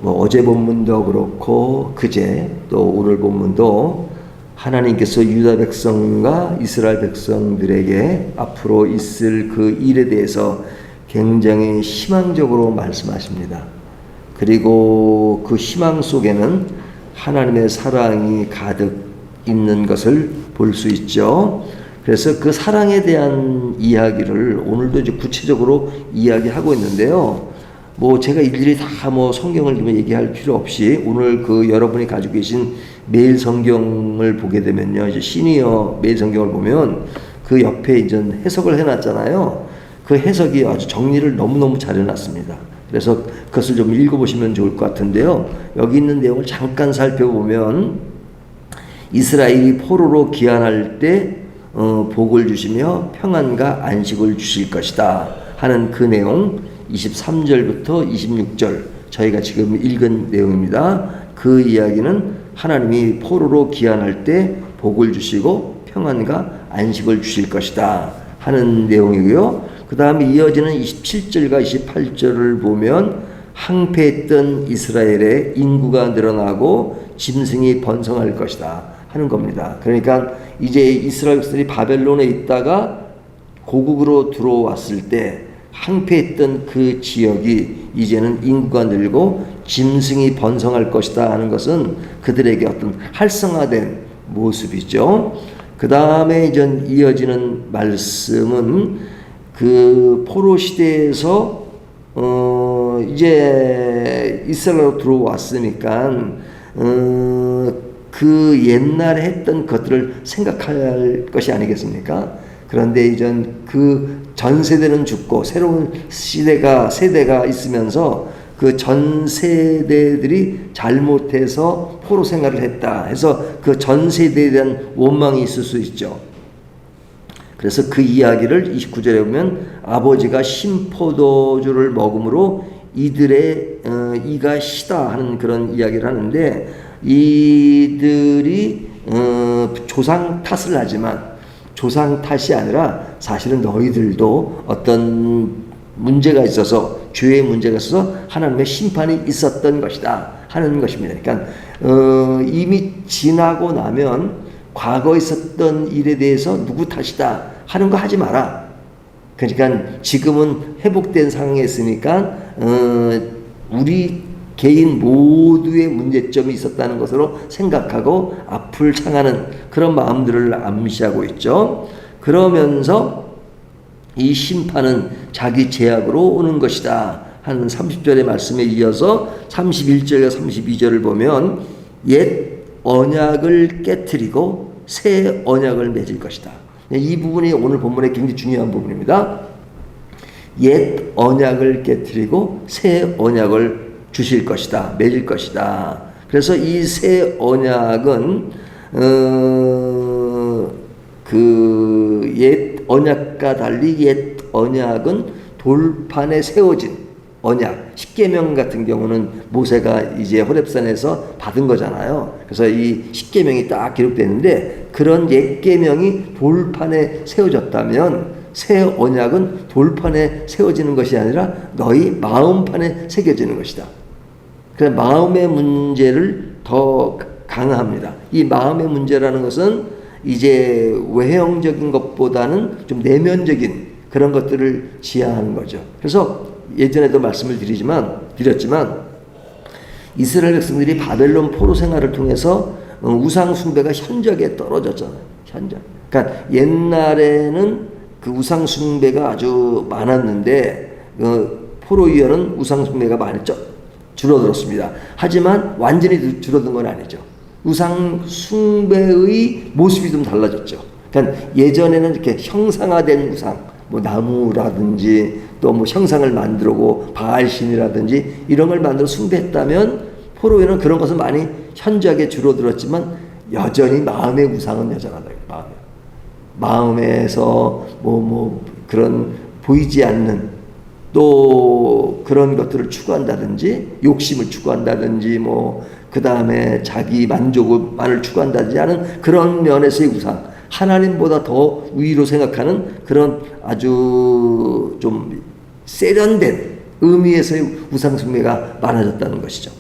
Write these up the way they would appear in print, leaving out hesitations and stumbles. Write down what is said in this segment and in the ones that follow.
뭐 어제 본문도 그렇고 그제 또 오늘 본문도 하나님께서 유다 백성과 이스라엘 백성들에게 앞으로 있을 그 일에 대해서 굉장히 희망적으로 말씀하십니다. 그리고 그 희망 속에는 하나님의 사랑이 가득 있는 것을 볼 수 있죠. 그래서 그 사랑에 대한 이야기를 오늘도 이제 구체적으로 이야기하고 있는데요. 뭐 제가 일일이 다 뭐 성경을 얘기할 필요 없이 오늘 그 여러분이 가지고 계신 매일 성경을 보게 되면요, 이제 시니어 매일 성경을 보면 그 옆에 이제 해석을 해놨잖아요. 그 해석이 아주 정리를 너무너무 잘 해놨습니다. 그래서 그것을 좀 읽어보시면 좋을 것 같은데요. 여기 있는 내용을 잠깐 살펴보면 이스라엘이 포로로 귀환할 때 복을 주시며 평안과 안식을 주실 것이다 하는 그 내용 23절부터 26절 저희가 지금 읽은 내용입니다. 그 이야기는 하나님이 포로로 귀환할 때 복을 주시고 평안과 안식을 주실 것이다 하는 내용이고요. 그 다음에 이어지는 27절과 28절을 보면 항폐했던 이스라엘의 인구가 늘어나고 짐승이 번성할 것이다 하는 겁니다. 그러니까 이제 이스라엘 백성들이 바벨론에 있다가 고국으로 들어왔을 때 항폐했던 그 지역이 이제는 인구가 늘고 짐승이 번성할 것이다 하는 것은 그들에게 어떤 활성화된 모습이죠. 그 다음에 이제 이어지는 말씀은 그 포로 시대에서 이제 이스라엘로 들어왔으니까 그 옛날에 했던 것들을 생각할 것이 아니겠습니까? 그런데 이제 그 전 세대는 죽고 새로운 세대가 있으면서 그 전 세대들이 잘못해서 포로 생활을 했다 해서 그 전 세대에 대한 원망이 있을 수 있죠. 그래서 그 이야기를 29절에 보면 아버지가 신포도주를 먹음으로 이들의 이가 시다 하는 그런 이야기를 하는데 이들이 조상 탓을 하지만 조상 탓이 아니라 사실은 너희들도 어떤 문제가 있어서 죄의 문제가 있어서 하나님의 심판이 있었던 것이다 하는 것입니다. 그러니까 이미 지나고 나면 과거에 있었던 일에 대해서 누구 탓이다 하는 거 하지 마라. 그러니까 지금은 회복된 상황에 있으니까 우리 개인 모두의 문제점이 있었다는 것으로 생각하고 앞을 향하는 그런 마음들을 암시하고 있죠. 그러면서 이 심판은 자기 제약으로 오는 것이다 하는 30절의 말씀에 이어서 31절과 32절을 보면 옛 언약을 깨트리고 새 언약을 맺을 것이다. 이 부분이 오늘 본문의 굉장히 중요한 부분입니다. 옛 언약을 깨트리고 새 언약을 주실 것이다, 맺을 것이다. 그래서 이 새 언약은 그 옛 언약과 달리 옛 언약은 돌판에 세워진 언약, 십계명 같은 경우는 모세가 이제 호렙산에서 받은 거잖아요. 그래서 이 십계명이 딱 기록되는데 그런 옛 계명이 돌판에 세워졌다면 새 언약은 돌판에 세워지는 것이 아니라 너희 마음판에 새겨지는 것이다. 그래서 마음의 문제를 더 강화합니다. 이 마음의 문제라는 것은 이제 외형적인 것보다는 좀 내면적인 그런 것들을 지향하는 거죠. 그래서 예전에도 말씀을 드렸지만 이스라엘 백성들이 바벨론 포로 생활을 통해서 우상 숭배가 현저하게 떨어졌잖아요. 그러니까 옛날에는 그 우상 숭배가 아주 많았는데 포로 이후에는 우상 숭배가 많이 줄어들었습니다. 하지만 완전히 줄어든 건 아니죠. 우상 숭배의 모습이 좀 달라졌죠. 그러니까 예전에는 이렇게 형상화된 우상, 뭐 나무라든지 또 뭐 형상을 만들고 바알신이라든지 이런 걸 만들어 숭배했다면 포로에는 그런 것은 많이 현저하게 줄어들었지만 여전히 마음의 우상은 여전하다. 마음에서 뭐 그런 보이지 않는 또 그런 것들을 추구한다든지 욕심을 추구한다든지 그 다음에 자기 만족만을 추구한다든지 하는 그런 면에서의 우상, 하나님보다 더 위로 생각하는 그런 아주 좀 세련된 의미에서의 우상 숭배가 많아졌다는 것이죠.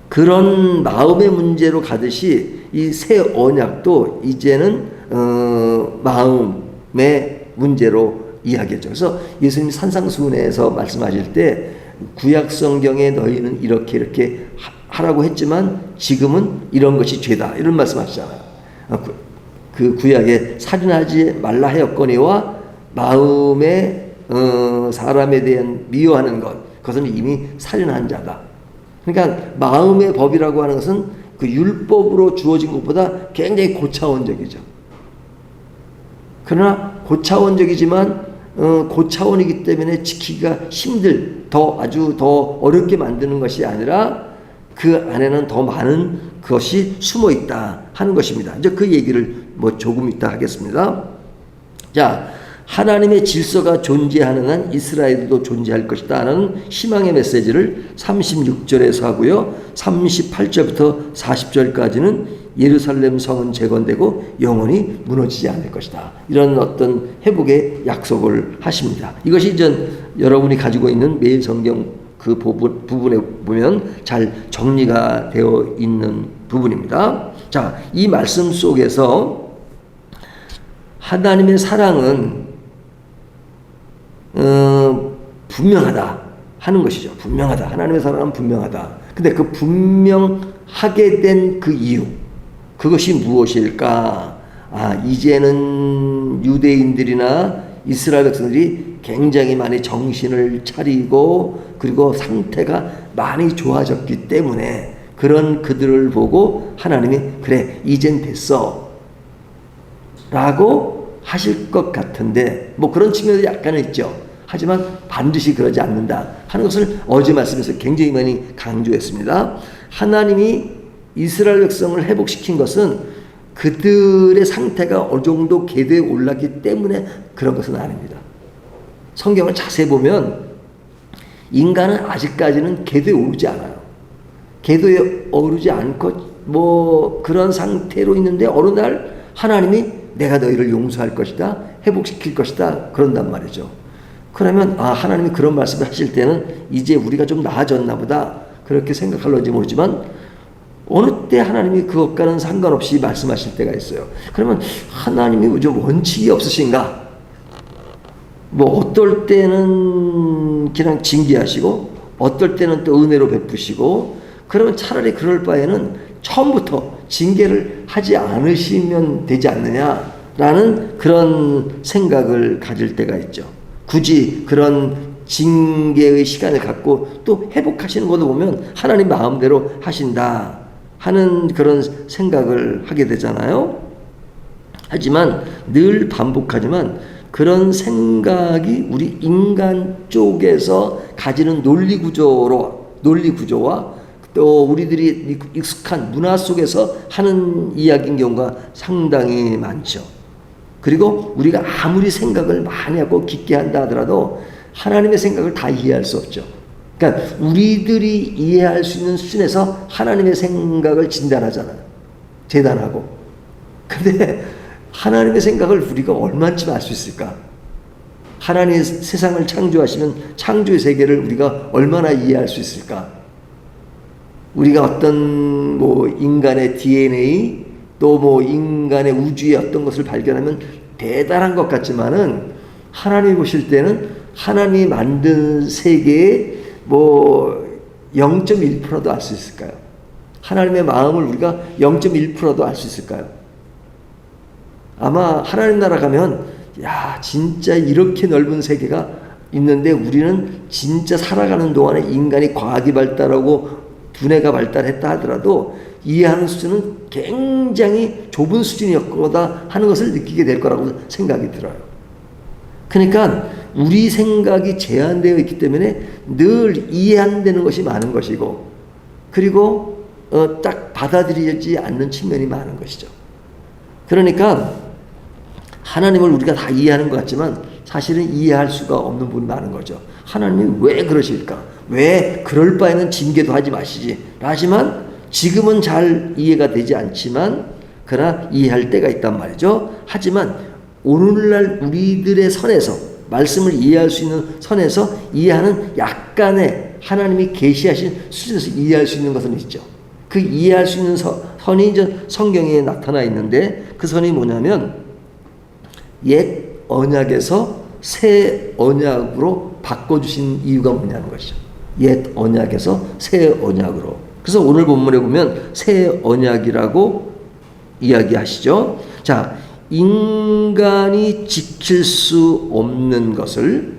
그런 마음의 문제로 가듯이 이 새 언약도 이제는 마음의 문제로 이야기했죠. 그래서 예수님 산상수훈에서 말씀하실 때 구약 성경에 너희는 이렇게 하라고 했지만 지금은 이런 것이 죄다, 이런 말씀하시잖아요. 그 구약에 살인하지 말라 하였거니와 마음에 사람에 대한 미워하는 것, 그것은 이미 살인한 자다. 그러니까 마음의 법이라고 하는 것은 그 율법으로 주어진 것보다 굉장히 고차원적이죠. 그러나 고차원적이지만 고차원이기 때문에 지키기가 아주 더 어렵게 만드는 것이 아니라 그 안에는 더 많은 것이 숨어 있다 하는 것입니다. 이제 그 얘기를 조금 이따 하겠습니다. 자, 하나님의 질서가 존재하는 한 이스라엘도 존재할 것이다 하는 희망의 메시지를 36절에서 하고요. 38절부터 40절까지는 예루살렘 성은 재건되고 영원히 무너지지 않을 것이다, 이런 어떤 회복의 약속을 하십니다. 이것이 여러분이 가지고 있는 매일 성경 그 부분에 보면 잘 정리가 되어 있는 부분입니다. 자, 이 말씀 속에서 하나님의 사랑은 분명하다 하는 것이죠. 분명하다. 하나님의 사랑은 분명하다. 근데 그 분명하게 된 그 이유, 그것이 무엇일까? 이제는 유대인들이나 이스라엘 백성들이 굉장히 많이 정신을 차리고 그리고 상태가 많이 좋아졌기 때문에 그런 그들을 보고 하나님이 그래 이젠 됐어 라고 하실 것 같은데 그런 측면도 약간은 있죠. 하지만 반드시 그러지 않는다 하는 것을 어제 말씀에서 굉장히 많이 강조했습니다. 하나님이 이스라엘 백성을 회복시킨 것은 그들의 상태가 어느 정도 궤도에 올랐기 때문에 그런 것은 아닙니다. 성경을 자세히 보면 인간은 아직까지는 궤도에 오르지 않아요. 궤도에 오르지 않고 그런 상태로 있는데 어느 날 하나님이 내가 너희를 용서할 것이다, 회복시킬 것이다, 그런단 말이죠. 그러면 하나님이 그런 말씀을 하실 때는 이제 우리가 좀 나아졌나 보다 그렇게 생각할런지 모르지만 어느 때 하나님이 그것과는 상관없이 말씀하실 때가 있어요. 그러면 하나님이 좀 원칙이 없으신가? 어떨 때는 그냥 징계하시고 어떨 때는 또 은혜로 베푸시고, 그러면 차라리 그럴 바에는 처음부터 징계를 하지 않으시면 되지 않느냐라는 그런 생각을 가질 때가 있죠. 굳이 그런 징계의 시간을 갖고 또 회복하시는 것도 보면 하나님 마음대로 하신다 하는 그런 생각을 하게 되잖아요. 하지만 늘 반복하지만 그런 생각이 우리 인간 쪽에서 가지는 논리 구조와 또 우리들이 익숙한 문화 속에서 하는 이야기인 경우가 상당히 많죠. 그리고 우리가 아무리 생각을 많이 하고 깊게 한다 하더라도 하나님의 생각을 다 이해할 수 없죠. 그러니까 우리들이 이해할 수 있는 수준에서 하나님의 생각을 진단하잖아요. 재단하고. 근데 하나님의 생각을 우리가 얼마쯤 알 수 있을까? 하나님의 세상을 창조하시면 창조의 세계를 우리가 얼마나 이해할 수 있을까? 우리가 어떤 인간의 DNA 또 인간의 우주의 어떤 것을 발견하면 대단한 것 같지만은 하나님이 보실 때는 하나님이 만든 세계의 0.1%도 알 수 있을까요? 하나님의 마음을 우리가 0.1%도 알 수 있을까요? 아마 하나님 나라 가면 진짜 이렇게 넓은 세계가 있는데 우리는 진짜 살아가는 동안에 인간이 과학이 발달하고 두뇌가 발달했다 하더라도 이해하는 수준은 굉장히 좁은 수준이었거다 하는 것을 느끼게 될 거라고 생각이 들어요. 그러니까 우리 생각이 제한되어 있기 때문에 늘 이해 안 되는 것이 많은 것이고, 그리고 딱 받아들이지 않는 측면이 많은 것이죠. 그러니까 하나님을 우리가 다 이해하는 것 같지만 사실은 이해할 수가 없는 부분이 많은 거죠. 하나님이 왜 그러실까? 왜 그럴 바에는 징계도 하지 마시지? 하지만 지금은 잘 이해가 되지 않지만 그러나 이해할 때가 있단 말이죠. 하지만 오늘날 우리들의 선에서 말씀을 이해할 수 있는 선에서 이해하는 약간의 하나님이 계시하신 수준에서 이해할 수 있는 것은 있죠. 그 이해할 수 있는 선이 이제 성경에 나타나 있는데 그 선이 뭐냐면 옛 언약에서 새 언약으로 바꿔주신 이유가 뭐냐는 것이죠. 옛 언약에서 새 언약으로. 그래서 오늘 본문에 보면 새 언약이라고 이야기하시죠. 자, 인간이 지킬 수 없는 것을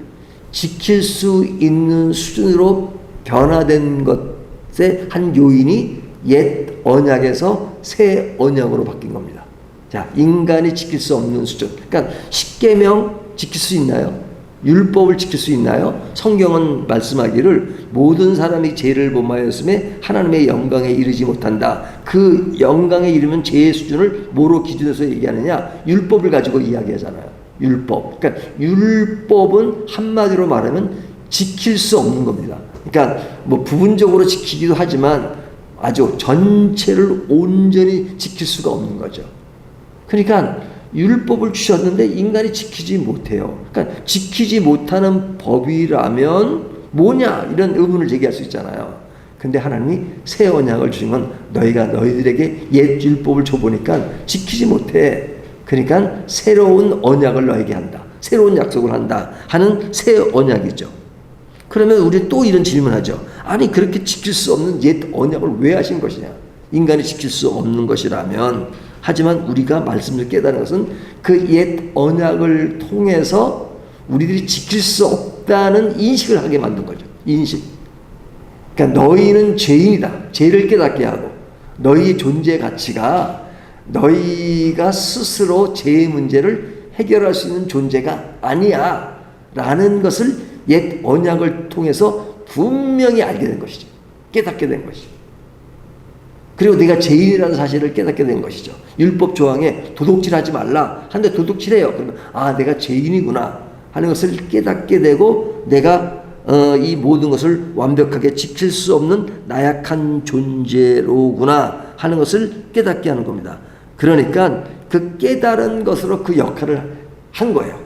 지킬 수 있는 수준으로 변화된 것의 한 요인이 옛 언약에서 새 언약으로 바뀐 겁니다. 자, 인간이 지킬 수 없는 수준. 그러니까 십계명 지킬 수 있나요? 율법을 지킬 수 있나요? 성경은 말씀하기를 모든 사람이 죄를 범하였음에 하나님의 영광에 이르지 못한다. 그 영광에 이르면 죄의 수준을 뭐로 기준해서 얘기하느냐? 율법을 가지고 이야기하잖아요. 율법. 그러니까 율법은 한마디로 말하면 지킬 수 없는 겁니다. 그러니까 뭐 부분적으로 지키기도 하지만 아주 전체를 온전히 지킬 수가 없는 거죠. 그러니까 율법을 주셨는데 인간이 지키지 못해요. 그러니까 지키지 못하는 법이라면 뭐냐 이런 의문을 제기할 수 있잖아요. 근데 하나님이 새 언약을 주신 건 너희가 너희들에게 옛 율법을 줘보니까 지키지 못해. 그러니까 새로운 언약을 너에게 한다. 새로운 약속을 한다 하는 새 언약이죠. 그러면 우리 또 이런 질문하죠. 아니 그렇게 지킬 수 없는 옛 언약을 왜 하신 것이냐. 인간이 지킬 수 없는 것이라면 하지만 우리가 말씀을 깨달은 것은 그 옛 언약을 통해서 우리들이 지킬 수 없다는 인식을 하게 만든 거죠. 인식. 그러니까 너희는 죄인이다. 죄를 깨닫게 하고 너희의 존재 가치가 너희가 스스로 죄의 문제를 해결할 수 있는 존재가 아니야 라는 것을 옛 언약을 통해서 분명히 알게 된 것이죠. 깨닫게 된 것이죠. 그리고 네가 죄인이라는 사실을 깨닫게 된 것이죠. 율법 조항에 도둑질하지 말라 하는데 도둑질해요. 그러면 아 내가 죄인이구나 하는 것을 깨닫게 되고 내가 이 모든 것을 완벽하게 지킬 수 없는 나약한 존재로구나 하는 것을 깨닫게 하는 겁니다. 그러니까 그 깨달은 것으로 그 역할을 한 거예요.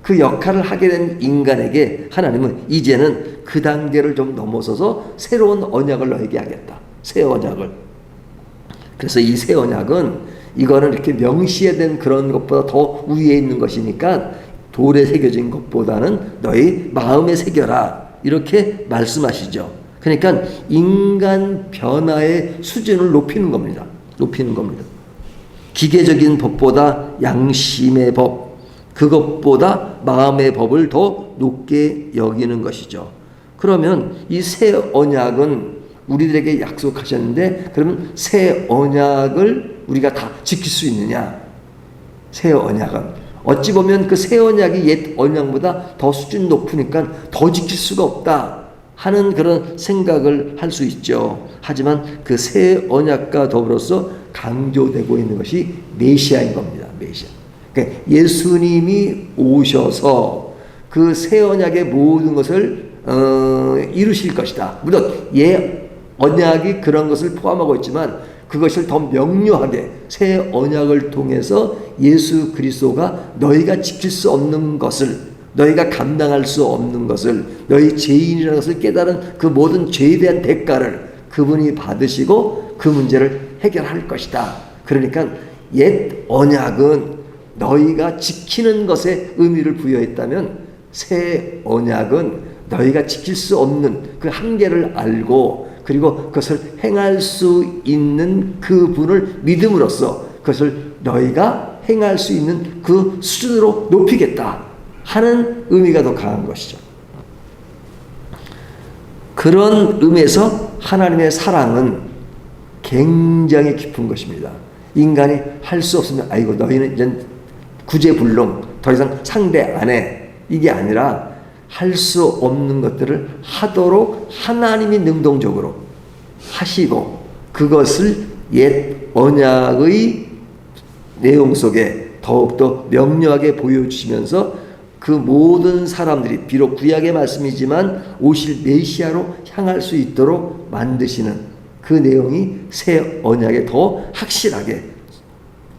그 역할을 하게 된 인간에게 하나님은 이제는 그 단계를 좀 넘어서서 새로운 언약을 너에게 하겠다. 새 언약을. 그래서 이 새 언약은 이거는 이렇게 명시된 그런 것보다 더 위에 있는 것이니까 돌에 새겨진 것보다는 너희 마음에 새겨라 이렇게 말씀하시죠. 그러니까 인간 변화의 수준을 높이는 겁니다. 높이는 겁니다. 기계적인 법보다 양심의 법, 그것보다 마음의 법을 더 높게 여기는 것이죠. 그러면 이 새 언약은 우리들에게 약속하셨는데 그러면 새 언약을 우리가 다 지킬 수 있느냐? 새 언약은 어찌 보면 그 새 언약이 옛 언약보다 더 수준 높으니까 더 지킬 수가 없다 하는 그런 생각을 할 수 있죠. 하지만 그 새 언약과 더불어서 강조되고 있는 것이 메시아인 겁니다. 메시아. 그러니까 예수님이 오셔서 그 새 언약의 모든 것을 이루실 것이다. 물론 언약이 그런 것을 포함하고 있지만 그것을 더 명료하게 새 언약을 통해서 예수 그리스도가 너희가 지킬 수 없는 것을 너희가 감당할 수 없는 것을 너희 죄인이라는 것을 깨달은 그 모든 죄에 대한 대가를 그분이 받으시고 그 문제를 해결할 것이다. 그러니까 옛 언약은 너희가 지키는 것에 의미를 부여했다면 새 언약은 너희가 지킬 수 없는 그 한계를 알고 그리고 그것을 행할 수 있는 그 분을 믿음으로써 그것을 너희가 행할 수 있는 그 수준으로 높이겠다 하는 의미가 더 강한 것이죠. 그런 의미에서 하나님의 사랑은 굉장히 깊은 것입니다. 인간이 할 수 없으면 아이고 너희는 이제 구제불능 더 이상 상대 안 해 이게 아니라 할 수 없는 것들을 하도록 하나님이 능동적으로 하시고 그것을 옛 언약의 내용 속에 더욱더 명료하게 보여주시면서 그 모든 사람들이 비록 구약의 말씀이지만 오실 메시아로 향할 수 있도록 만드시는 그 내용이 새 언약에 더 확실하게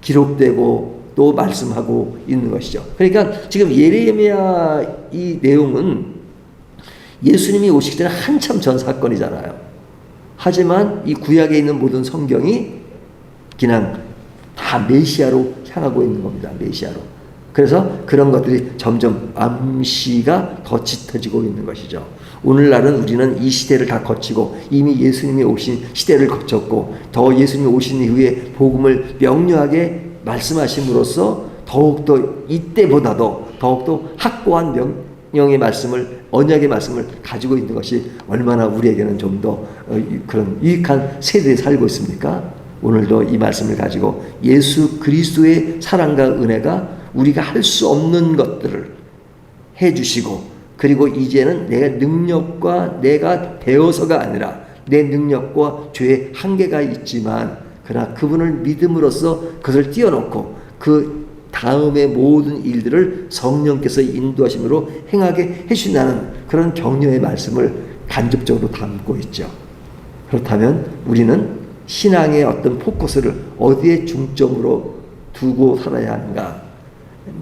기록되고 또 말씀하고 있는 것이죠. 그러니까 지금 예레미야 이 내용은 예수님이 오시기 전에 한참 전 사건이잖아요. 하지만 이 구약에 있는 모든 성경이 그냥 다 메시아로 향하고 있는 겁니다. 메시아로. 그래서 그런 것들이 점점 암시가 더 짙어지고 있는 것이죠. 오늘날은 우리는 이 시대를 다 거치고 이미 예수님이 오신 시대를 거쳤고 더 예수님이 오신 이후에 복음을 명료하게 말씀하심으로써 더욱더 이때보다도 더욱더 확고한 명령의 말씀을, 언약의 말씀을 가지고 있는 것이 얼마나 우리에게는 좀 더 그런 유익한 세대에 살고 있습니까? 오늘도 이 말씀을 가지고 예수 그리스도의 사랑과 은혜가 우리가 할 수 없는 것들을 해주시고, 그리고 이제는 내 능력과 내가 되어서가 아니라 내 능력과 죄의 한계가 있지만 그러나 그분을 믿음으로써 그것을 띄워놓고 그 다음의 모든 일들을 성령께서 인도하심으로 행하게 해주신다는 그런 격려의 말씀을 간접적으로 담고 있죠. 그렇다면 우리는 신앙의 어떤 포커스를 어디에 중점으로 두고 살아야 하는가?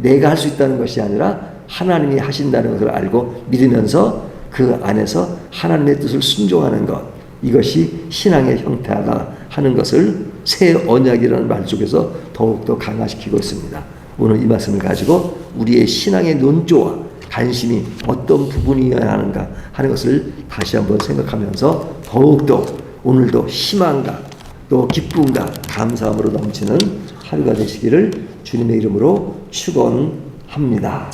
내가 할 수 있다는 것이 아니라 하나님이 하신다는 것을 알고 믿으면서 그 안에서 하나님의 뜻을 순종하는 것, 이것이 신앙의 형태다 하는 것을 새 언약이라는 말 속에서 더욱더 강화시키고 있습니다. 오늘 이 말씀을 가지고 우리의 신앙의 논조와 관심이 어떤 부분이어야 하는가 하는 것을 다시 한번 생각하면서 더욱더 오늘도 희망과 또 기쁨과 감사함으로 넘치는 하루가 되시기를 주님의 이름으로 축원합니다.